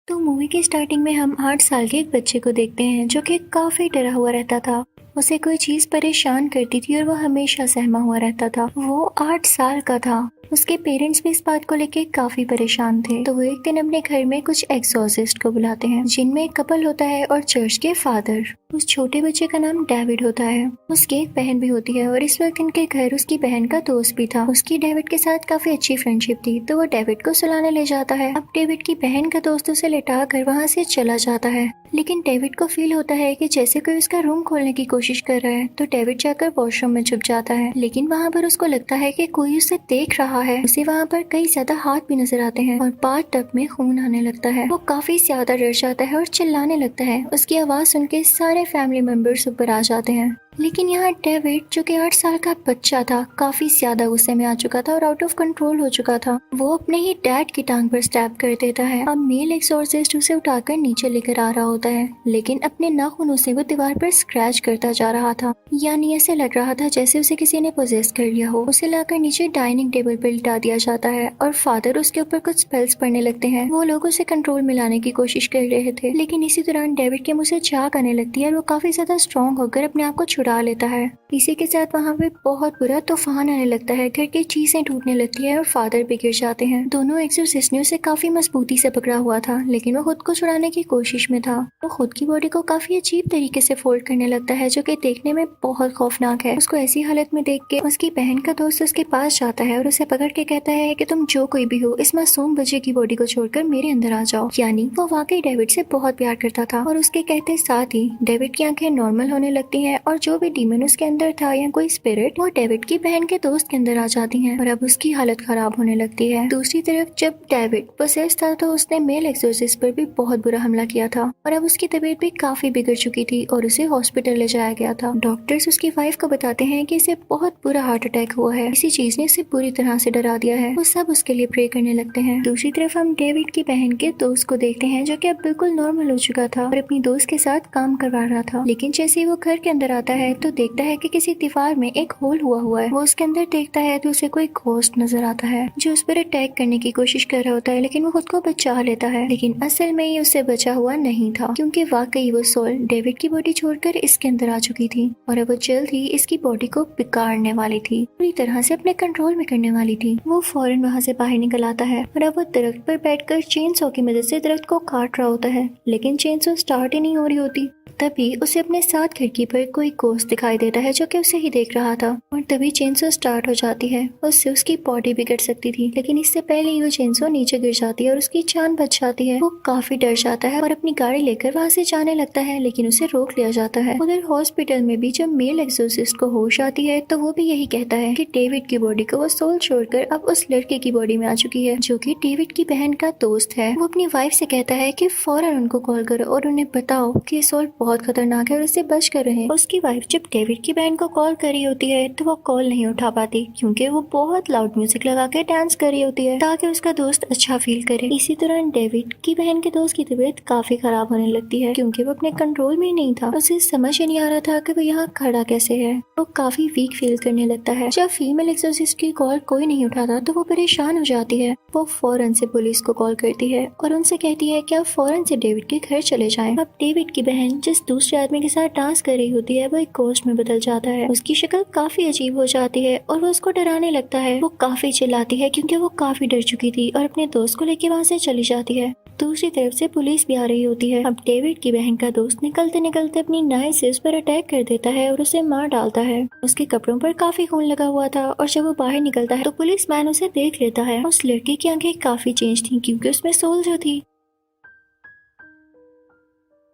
तो मूवी के स्टार्टिंग में हम 8 साल के एक बच्चे को देखते हैं जो कि काफी डरा हुआ रहता था। उसे कोई चीज परेशान करती थी और वो हमेशा सहमा हुआ रहता था। वो 8 साल का था। उसके पेरेंट्स भी इस बात को लेके काफी परेशान थे। तो वो एक दिन अपने घर में कुछ एक्सोर्सिस्ट को बुलाते हैं जिनमें एक कपल होता है और चर्च के फादर। उस छोटे बच्चे का नाम डेविड होता है। उसकी एक बहन भी होती है और इस वक्त इनके घर उसकी बहन का दोस्त भी था। उसकी डेविड के साथ काफी अच्छी फ्रेंडशिप थी। तो वो डेविड को सुलाने ले जाता है। अब डेविड की बहन का दोस्त उसे लेटा कर वहाँ से चला जाता है, लेकिन डेविड को फील होता है कि जैसे कोई उसका रूम खोलने की कोशिश कर रहा है। तो डेविड जाकर वॉशरूम में छुप जाता है, लेकिन वहाँ पर उसको लगता है कि कोई उसे देख रहा है। उसे वहाँ पर कई ज्यादा हाथ भी नजर आते हैं और बाथ टब में खून आने लगता है। वो काफी ज्यादा डर जाता है और चिल्लाने लगता है। उसकी आवाज सुन के सारे फैमिली मेंबर्स ऊपर आ जाते हैं। लेकिन यहाँ डेविड जो कि 8 साल का बच्चा था काफी ज्यादा गुस्से में आ चुका था और आउट ऑफ कंट्रोल हो चुका था। वो अपने ही डैड की टांग पर स्टैब कर देता है। अब मेल एक्सोर्सिस्ट उसे उठाकर नीचे लेकर आ रहा होता है, लेकिन अपने नाखूनों से वो दीवार पर स्क्रैच करता जा रहा था। यानी ऐसे लग रहा था जैसे उसे किसी ने पोजेस कर लिया हो। उसे लाकर नीचे डाइनिंग टेबल पर लिटा दिया जाता है और फादर उसके ऊपर कुछ स्पेल्स पढ़ने लगते हैं। वो लोग उसे कंट्रोल में लाने की कोशिश कर रहे थे, लेकिन इसी दौरान डेविड के मुंह से झाग आने लगती है और वो काफी ज्यादा स्ट्रॉन्ग होकर अपने आप को छुड़ा लेता है। इसी के साथ वहाँ पे बहुत बुरा तूफान आने लगता है। घर की चीजें टूटने लगती है और फादर भी गिर जाते हैं। दोनों एक्सोर्सिस्ट ने उसे काफी मजबूती से पकड़ा हुआ था, लेकिन वो खुद को छुड़ाने की कोशिश में था। वो खुद की बॉडी को काफी अजीब तरीके से फोल्ड करने लगता है, जो कि देखने में बहुत खौफनाक है। उसको ऐसी हालत में देख के उसकी बहन का दोस्त उसके पास जाता है और उसे पकड़ के कहता है कि तुम जो कोई भी हो, इस मासूम बच्चे की बॉडी को छोड़कर मेरे अंदर आ जाओ। यानी वो वाकई डेविड से बहुत प्यार करता था। और उसके कहते साथ ही डेविड की आंखें नॉर्मल होने लगती हैं और जो भी डीमन उसके अंदर था या कोई स्पिरिट, वो डेविड की बहन के दोस्त के अंदर आ जाती हैं और अब उसकी हालत खराब होने लगती है। दूसरी तरफ जब डेविड पोसेस था तो उसने मेल एक्सोर्सिस्ट पर भी बहुत बुरा हमला किया था और अब उसकी तबीयत भी काफी बिगड़ चुकी थी और उसे हॉस्पिटल ले जाया गया था। डॉक्टर्स उसकी वाइफ को बताते हैं कि इसे बहुत बुरा हार्ट अटैक हुआ है। इसी चीज ने इसे पूरी तरह से डरा दिया है। वो सब उसके लिए प्रे करने लगते हैं। दूसरी तरफ हम डेविड की बहन के दोस्त को देखते हैं जो कि अब बिल्कुल नॉर्मल हो चुका था और अपनी दोस्त के साथ काम करवा रहा था। लेकिन जैसे ही वो घर के अंदर आता है तो देखता है कि किसी दीवार में एक होल हुआ है। वो उसके अंदर देखता है तो उसे कोई घोस्ट नजर आता है जो उस पर अटैक करने की कोशिश कर रहा होता है, लेकिन वो खुद को बचा लेता है। लेकिन असल में ये उससे बचा हुआ नहीं था, क्योंकि वाकई वो सोल डेविड की बॉडी छोड़कर इसके अंदर आ चुकी थी और अब वो जल्द ही इसकी बॉडी को बिगाड़ने वाली थी, पूरी तरह से अपने कंट्रोल में करने वाली थी। वो फौरन वहाँ से बाहर निकल आता है और अब वो दरख्त पर बैठकर चेन सॉ की मदद से दरख्त को काट रहा होता है, लेकिन चेन सॉ स्टार्ट ही नहीं हो रही होती। तभी उसे अपने साथ खिड़की पर कोई घोस्ट दिखाई देता है जो कि उसे ही देख रहा था और तभी चेनसो स्टार्ट हो जाती है। उससे उसकी बॉडी बिगड़ सकती थी, लेकिन इससे पहले ही वो चेनसो नीचे गिर जाती है और उसकी जान बच जाती है। वो काफी डर जाता है और अपनी गाड़ी लेकर वहाँ से जाने लगता है, लेकिन उसे रोक लिया जाता है। उधर हॉस्पिटल में भी जब मेल एक्सोर्सिस्ट को होश आती है तो वो भी यही कहता है कि डेविड की बॉडी को वो सोल छोड़कर अब उस लड़के की बॉडी में आ चुकी है जो कि डेविड की बहन का दोस्त है। वो अपनी वाइफ से कहता है कि फौरन उनको कॉल करो और उन्हें बताओ कि सोल बहुत खतरनाक है और इससे बच कर रहे। उसकी वाइफ जब डेविड की बहन को कॉल कर रही होती है तो वो कॉल नहीं उठा पाती, क्योंकि वो बहुत लाउड म्यूजिक लगा के डांस कर रही होती है ताकि उसका दोस्त अच्छा फील करे। इसी दौरान डेविड की बहन के दोस्त की तबीयत काफी खराब होने लगती है, क्योंकि वो अपने कंट्रोल में नहीं था। उसे समझ ही नहीं आ रहा था कि वो यहाँ खड़ा कैसे है। वो काफी वीक फील करने लगता है। जब फीमेल एक्सोर्सिस्ट की कॉल कोई नहीं उठाता तो वो परेशान हो जाती है। वो फौरन से पुलिस को कॉल करती है और उनसे कहती है कि आप फौरन से डेविड के घर चले जाएं। अब डेविड की बहन जिस दूसरे आदमी के साथ डांस कर रही होती है वो एक घोस्ट में बदल जाता है। उसकी शक्ल काफी अजीब हो जाती है और वो उसको डराने लगता है। वो काफी चिल्लाती है क्योंकि वो काफी डर चुकी थी और अपने दोस्त को लेके वहाँ से चली जाती है। दूसरी तरफ से पुलिस भी आ रही होती है। अब डेविड की बहन का दोस्त निकलते निकलते अपनी नाइफ से उस पर अटैक कर देता है और उसे मार डालता है। उसके कपड़ों पर काफी खून लगा हुआ था और जब वो बाहर निकलता है तो पुलिस मैन उसे देख लेता है। उस लड़के की आंखें काफी चेंज थी क्योंकि उसमें सोल जो थी।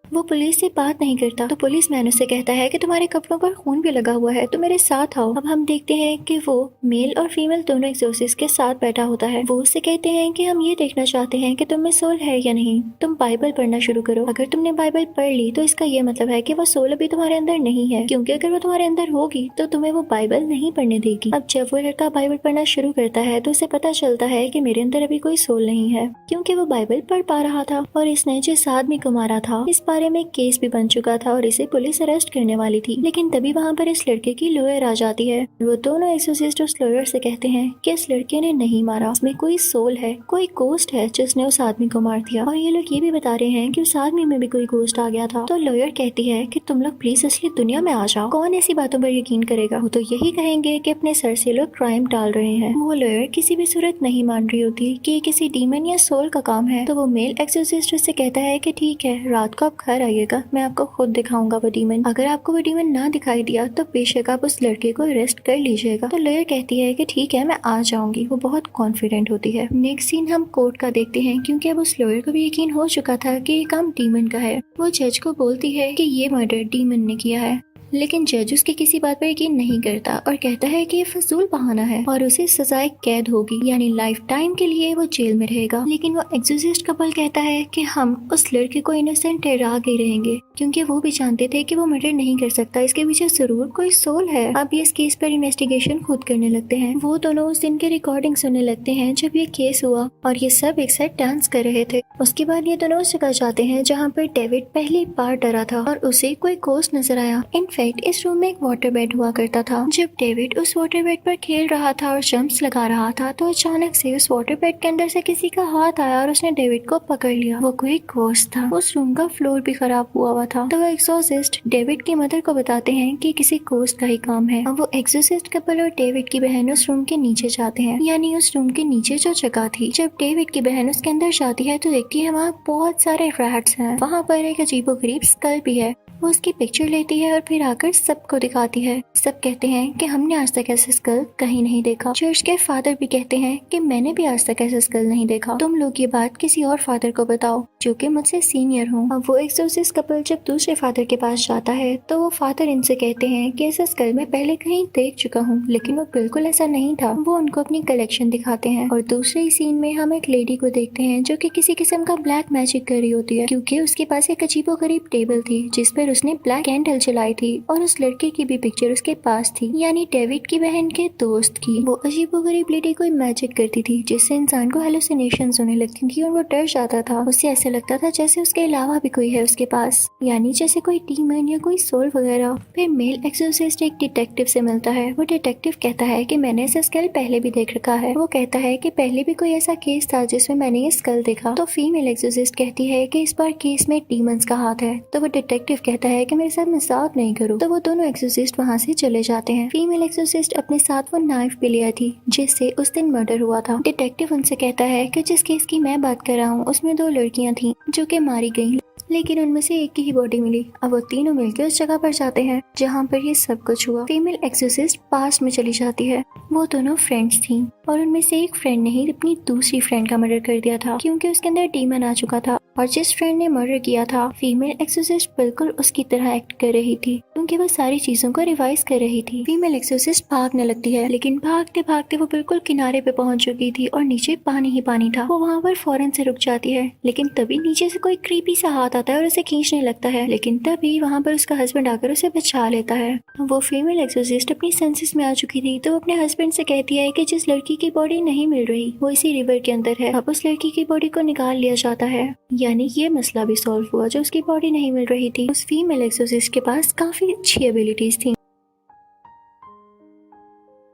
वो पुलिस से बात नहीं करता तो पुलिस मैन उससे कहता है कि तुम्हारे कपड़ों पर खून भी लगा हुआ है तो मेरे साथ आओ। अब हम देखते हैं कि वो मेल और फीमेल दोनों एक्सोर्सिस्ट के साथ बैठा होता है। वो उससे कहते हैं कि हम ये देखना चाहते हैं कि तुम में सोल है या नहीं। तुम बाइबल पढ़ना शुरू करो। अगर तुमने बाइबल पढ़ ली तो इसका ये मतलब है कि वो सोल अभी तुम्हारे अंदर नहीं है, क्योंकि अगर वो तुम्हारे अंदर होगी तो तुम्हें वो बाइबल नहीं पढ़ने देगी। अब जब वो लड़का बाइबल पढ़ना शुरू करता है तो उसे पता चलता है कि मेरे अंदर अभी कोई सोल नहीं है, क्योंकि वो बाइबल पढ़ पा रहा था और इसने जिस आदमी को मारा था इस बारे बारे में केस भी बन चुका था और इसे पुलिस अरेस्ट करने वाली थी। लेकिन तभी वहाँ पर इस लड़के की लॉयर आ जाती है। वो दोनों एक्सोर्सिस्ट उस लॉयर से कहते हैं कि इस लड़के ने नहीं मारा, उसमें कोई सोल है, कोई गोस्ट है जिसने उस आदमी को मार दिया। और ये लोग ये भी बता रहे हैं कि उस आदमी में भी कोई गोस्ट आ गया था। तो लॉयर कहती है कि तुम लोग प्लीज असली दुनिया में आ जाओ, कौन ऐसी बातों पर यकीन करेगा। वो तो यही कहेंगे कि अपने सर से लोग क्राइम टाल रहे हैं। वो लॉयर किसी भी सूरत नहीं मान रही होती कि ये किसी डीमन या सोल का काम है। तो वो मेल एक्सोर्सिस्ट से कहता है कि ठीक है, रात को आप घर आइएगा, मैं आपको खुद दिखाऊंगा वो डीमन। अगर आपको वो डीमन ना दिखाई दिया तो बेशक आप उस लड़के को अरेस्ट कर लीजिएगा। तो लॉयर कहती है कि ठीक है, मैं आ जाऊंगी। वो बहुत कॉन्फिडेंट होती है। नेक्स्ट सीन हम कोर्ट का देखते हैं, क्योंकि अब उस लॉयर को भी यकीन हो चुका था कि ये काम डीमन का है। वो जज को बोलती है कि ये मर्डर डीमन ने किया है, लेकिन जज उसकी किसी बात पर यकीन नहीं करता और कहता है कि ये फजूल बहाना है और उसे सजाए कैद होगी, यानी लाइफ टाइम के लिए वो जेल में रहेगा। लेकिन वो एक्सोर्सिस्ट कपल कहता है कि हम उस लड़के को इनोसेंट ठहरा के रहेंगे, क्योंकि वो भी जानते थे कि वो मर्डर नहीं कर सकता, इसके पीछे जरूर कोई सोल है। अब ये इस केस पर इन्वेस्टिगेशन खुद करने लगते हैं। वो दोनों उस दिन के रिकॉर्डिंग सुनने लगते हैं जब ये केस हुआ और ये सब एक साथ डांस कर रहे थे। उसके बाद ये दोनों उस जगह जाते हैं जहाँ पर डेविड पहली बार डरा था और उसे कोई गोस्ट नजर आया। इस रूम में एक वाटर बेड हुआ करता था। जब डेविड उस वाटर बेड पर खेल रहा था और जंप्स लगा रहा था तो अचानक से उस वाटर बेड के अंदर से किसी का हाथ आया और उसने डेविड को पकड़ लिया। वो कोई गोस्ट था। उस रूम का फ्लोर भी खराब हुआ था। तो वो एक्सोर्सिस्ट डेविड की मदर को बताते हैं कि किसी गोस्ट का ही काम है। अब वो एक्सोर्सिस्ट कपल और डेविड की बहन उस रूम के नीचे जाते हैं, यानी उस रूम के नीचे जो जगह थी। जब डेविड की बहन उसके अंदर जाती है तो देखती है वहाँ बहुत सारे रैट्स हैं। वहाँ पर एक अजीबोगरीब स्कल भी है। वो उसकी पिक्चर लेती है और फिर आकर सबको दिखाती है। सब कहते हैं कि हमने आज तक ऐसा स्कल कहीं नहीं देखा। चर्च के फादर भी कहते हैं कि मैंने भी आज तक ऐसा स्कल नहीं देखा। तुम लोग ये बात किसी और फादर को बताओ जो कि मुझसे सीनियर हो। अब वो एक्सोर्सिस्ट कपल जब दूसरे फादर के पास जाता है तो वो फादर इनसे कहते हैं कि ऐसा स्कल मैं पहले कहीं देख चुका हूँ, लेकिन वो बिल्कुल ऐसा नहीं था। वो उनको अपनी कलेक्शन दिखाते हैं और दूसरे सीन में हम एक लेडी को देखते हैं जो कि किसी किस्म का ब्लैक मैजिक कर रही होती है, क्योंकि उसके पास एक अजीबोगरीब टेबल थी जिस पर उसने ब्लैक कैंडल जलाई थी और उस लड़के की भी पिक्चर उसके पास थी, यानी डेविड की बहन के दोस्त की। वो अजीबोगरीब लेडी कोई मैजिक करती थी जिससे इंसान को हेलुसिनेशंस होने लगती थी और वो डर जाता था। उससे ऐसा लगता था जैसे उसके अलावा भी कोई है उसके पास, यानी जैसे कोई डीमन या कोई सोल वगैरह। फिर मेल एक्सोर्सिस्ट एक डिटेक्टिव से मिलता है। वो डिटेक्टिव कहता है कि मैंने ऐसा स्कल पहले भी देख रखा है। वो कहता है कि पहले भी कोई ऐसा केस था जिसमें मैंने ये स्कल देखा। तो फीमेल एक्सोर्सिस्ट कहती है कि इस बार केस में डीमंस का हाथ है। तो वो डिटेक्टिव कहता है कि मेरे साथ मजाक नहीं करो। तो वो दोनों एक्सोर्सिस्ट वहाँ से चले जाते हैं। फीमेल एक्सोर्सिस्ट अपने साथ वो नाइफ भी लिया थी जिससे उस दिन मर्डर हुआ था। डिटेक्टिव उनसे कहता है कि जिस केस की मैं बात कर रहा हूँ उसमें 2 लड़कियां थी जो कि मारी गयी, लेकिन उनमें से एक की ही बॉडी मिली। अब वो तीनों मिलकर उस जगह पर जाते हैं जहाँ पर ये सब कुछ हुआ। फीमेल एक्सोर्सिस्ट पास्ट में चली जाती है। वो दोनों फ्रेंड्स थी और उनमें से एक फ्रेंड ने ही अपनी दूसरी फ्रेंड का मर्डर कर दिया था, क्योंकि उसके अंदर डीमन आ चुका था। और जिस फ्रेंड ने मर्डर किया था, फीमेल एक्सोर्सिस्ट बिल्कुल उसकी तरह एक्ट कर रही थी, क्योंकि वो सारी चीजों को रिवाइज कर रही थी। फीमेल एक्सोर्सिस्ट भागने लगती है, लेकिन भागते भागते वो बिल्कुल किनारे पे पहुंच चुकी थी और नीचे पानी ही पानी था। वो वहाँ पर फौरन से रुक जाती है, लेकिन तभी नीचे से कोई क्रीपी सा हाथ आता है और उसे खींचने लगता है। लेकिन तभी वहाँ पर उसका हस्बैंड आकर उसे बचा लेता है। वो फीमेल एक्सोर्सिस्ट अपनी सेंसेस में आ चुकी थी, तो अपने हस्बैंड से कहती है कि जिस लड़की की बॉडी नहीं मिल रही वो इसी रिवर के अंदर है। अब उस लड़की की बॉडी को निकाल लिया जाता है, यानी ये मसला भी सॉल्व हुआ। जो उसकी बॉडी नहीं मिल रही थी, उस फीमेल एक्सोर्सिस्ट के पास काफी अच्छी एबिलिटीज थी।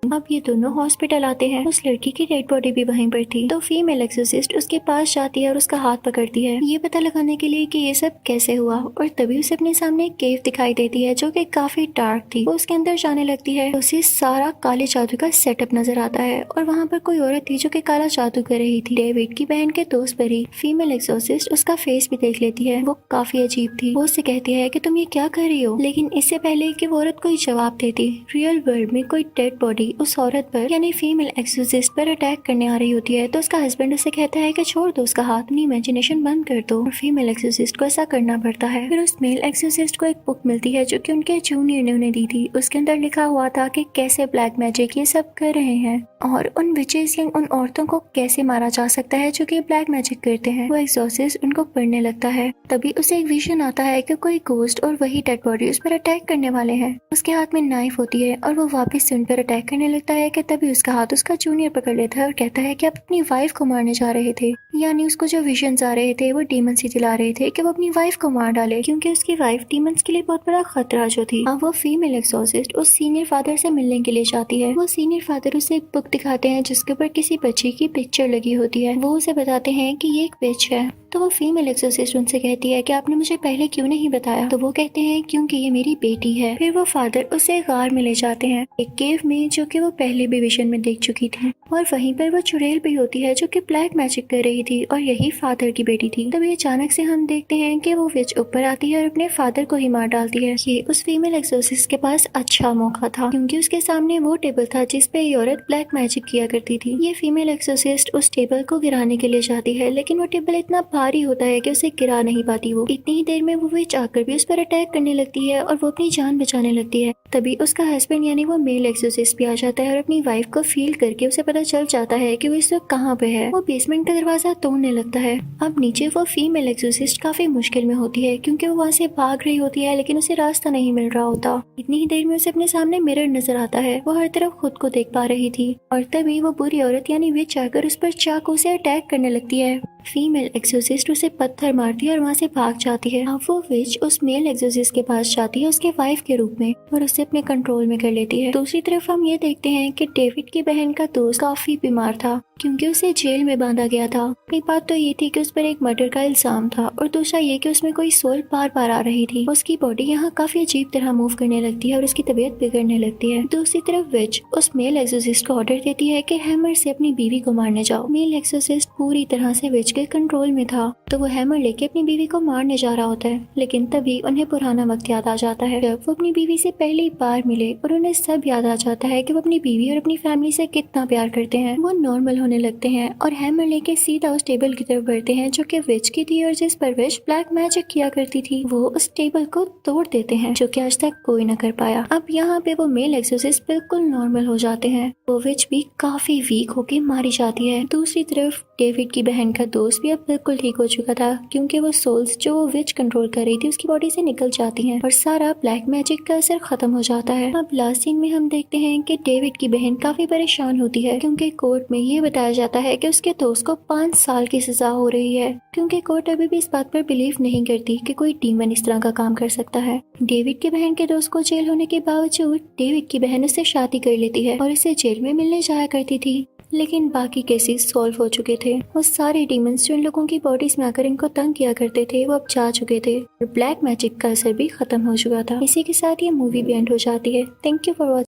अब ये दोनों हॉस्पिटल आते हैं। उस लड़की की डेड बॉडी भी वहीं पर थी। तो फीमेल एक्सोर्सिस्ट उसके पास जाती है और उसका हाथ पकड़ती है, ये पता लगाने के लिए कि ये सब कैसे हुआ। और तभी उसे अपने सामने एक केव दिखाई देती है जो कि काफी डार्क थी। वो उसके अंदर जाने लगती है, उसे सारा काले जादू का सेटअप नजर आता है और वहाँ पर कोई औरत थी जो कि काला जादू कर रही थी। डेविड की बहन के दोस्त पर ही फीमेल एक्सोर्सिस्ट उसका फेस भी देख लेती है। वो काफी अजीब थी। वो उससे कहती है कि तुम ये क्या कर रही हो, लेकिन इससे पहले कि वो औरत कोई जवाब देती, रियल वर्ल्ड में कोई डेड बॉडी उस औरत पर यानी फीमेल एक्सोर्सिस्ट पर अटैक करने आ रही होती है। तो उसका हस्बैंड उसे कहता है कि छोड़ दो उसका हाथ, अपनी इमेजिनेशन बंद कर दो। और फीमेल एक्सोर्सिस्ट को ऐसा करना पड़ता है। फिर उस मेल एक्सोर्सिस्ट को एक बुक मिलती है जो कि उनके जूनियर ने उन्हें दी थी। उसके अंदर लिखा हुआ था कि कैसे ब्लैक मैजिक ये सब कर रहे हैं और उन विचेस या उन औरतों को कैसे मारा जा सकता है जो कि ब्लैक मैजिक करते हैं। वो एक्सोर्सिस्ट उनको पढ़ने लगता है। तभी उसे एक विजन आता है कि कोई गोस्ट और वही डेड बॉडी उस पर अटैक करने वाले हैं। उसके हाथ में नाइफ होती है और वो वापस से उन पर अटैक करने करने लगता है कि तभी उसका हाथ उसका जूनियर पकड़ लेता है और कहता है कि आप अपनी वाइफ को मारने जा रहे थे। यानी उसको जो विजन्स आ रहे थे वो डीमंस ही दिला रहे थे कि वो अपनी वाइफ को मार डाले, क्योंकि उसकी वाइफ डीमंस के लिए बहुत बड़ा खतरा जो थी। अब वो फीमेल एक्सोर्सिस्ट उस सीनियर फादर से मिलने के लिए जाती है। वो सीनियर फादर उसे एक बुक दिखाते हैं जिसके ऊपर किसी बच्ची की पिक्चर लगी होती है। वो उसे बताते हैं कि ये एक विच है। तो वो फीमेल एक्सोर्सिस्ट उनसे कहती है कि आपने मुझे पहले क्यों नहीं बताया। तो वो कहते हैं क्योंकि ये मेरी बेटी है। फिर वो फादर उसे गार में ले जाते हैं, एक केव में जो कि वो पहले भी विजन में देख चुकी थी। और वहीं पर वो चुड़ैल भी होती है जो कि ब्लैक मैजिक कर रही थी और यही फादर की बेटी थी। तभी अचानक से हम देखते हैं कि वो विच ऊपर आती है और अपने फादर को ही मार डालती है। ये उस फीमेल एक्सोर्सिस्ट के पास अच्छा मौका था, क्योंकि उसके सामने वो टेबल था जिसपे ये औरत ब्लैक मैजिक किया करती थी। ये फीमेल एक्सोर्सिस्ट उस टेबल को गिराने के लिए जाती है, लेकिन वो टेबल इतना भारी होता है कि उसे गिरा नहीं पाती। वो इतनी ही देर में वो विच आकर भी उस पर अटैक करने लगती है और वो अपनी जान बचाने लगती है। तभी उसका हस्बैंड यानी वो मेल एक्सोर्सिस्ट भी आ जाता है और अपनी वाइफ को फील करके उसे पता चल जाता है कि वो इस वक्त कहाँ पे है। वो बेसमेंट का दरवाजा तोड़ने लगता है। अब नीचे वो फीमेल एक्सोर्सिस्ट काफी मुश्किल में होती है, क्योंकि वो वहाँ से भाग रही होती है लेकिन उसे रास्ता नहीं मिल रहा होता। इतनी ही देर में उसे अपने सामने मिरर नजर आता है। वो हर तरफ खुद को देख पा रही थी और तभी वो बुरी औरत यानी विच आकर उस पर चाकू से अटैक करने लगती है। फीमेल एक्सोर्सिस्ट उसे पत्थर मारती है और वहाँ से भाग जाती है। अब वो विच उस मेल एक्सोर्सिस्ट के पास जाती है उसके वाइफ के रूप में और उसे अपने कंट्रोल में कर लेती है। दूसरी तरफ हम ये देखते हैं कि डेविड की बहन का दोस्त काफी बीमार था, क्योंकि उसे जेल में बांधा गया था। एक बात तो ये थी कि उस पर एक मर्डर का इल्जाम था और दूसरा ये कि उसमें कोई सोल बार बार आ रही थी। उसकी बॉडी यहाँ काफी अजीब तरह मूव करने लगती है और उसकी तबीयत बिगड़ने लगती है। दूसरी तरफ विच उस मेल एक्सोर्सिस्ट को ऑर्डर देती है कि हैमर से अपनी बीवी को मारने जाओ। मेल एक्सोर्सिस्ट पूरी तरह से विच के कंट्रोल में था, तो वो हैमर लेके अपनी बीवी को मारने जा रहा होता है। लेकिन तभी उन्हें पुराना वक्त याद आ जाता है जब वो अपनी बीवी से पहली बार मिले और उन्हें सब याद आ जाता है कि वो अपनी बीवी और अपनी फैमिली से कितना प्यार करते हैं। वो नॉर्मल होने लगते हैं और हैमर लेके सीधा उस टेबल की तरफ बढ़ते हैं जो कि विच की थी और जिस पर विच ब्लैक मैजिक किया करती थी। वो उस टेबल को तोड़ देते हैं, जो कि आज तक कोई न कर पाया। अब यहाँ पे वो मेल एक्सोर्सिस्ट बिल्कुल नॉर्मल हो जाते हैं। वो विच भी काफी वीक होके मारी जाती है। दूसरी तरफ डेविड की बहन का दोस्त भी अब बिल्कुल ठीक हो चुका था, क्योंकि वो सोल्स जो वो विच कंट्रोल कर रही थी उसकी बॉडी से निकल जाती हैं और सारा ब्लैक मैजिक का असर खत्म हो जाता है। अब लास्ट सीन में हम देखते हैं कि डेविड की बहन काफी परेशान होती है, क्योंकि कोर्ट में ये बताया जाता है कि उसके दोस्त को 5 साल की सजा हो रही है, क्योंकि कोर्ट अभी भी इस बात पर बिलीव नहीं करती कि कोई डीमन इस तरह का काम कर सकता है। डेविड की बहन के दोस्त को जेल होने के बावजूद डेविड की बहन उससे शादी कर लेती है और इसे जेल में मिलने जाया करती थी। लेकिन बाकी केसेस सॉल्व हो चुके थे। वो सारे डीमंस जो इन लोगों की बॉडीज में आकर इनको तंग किया करते थे वो अब जा चुके थे और ब्लैक मैजिक का असर भी खत्म हो चुका था। इसी के साथ ये मूवी भी एंड हो जाती है। Thank you for watching.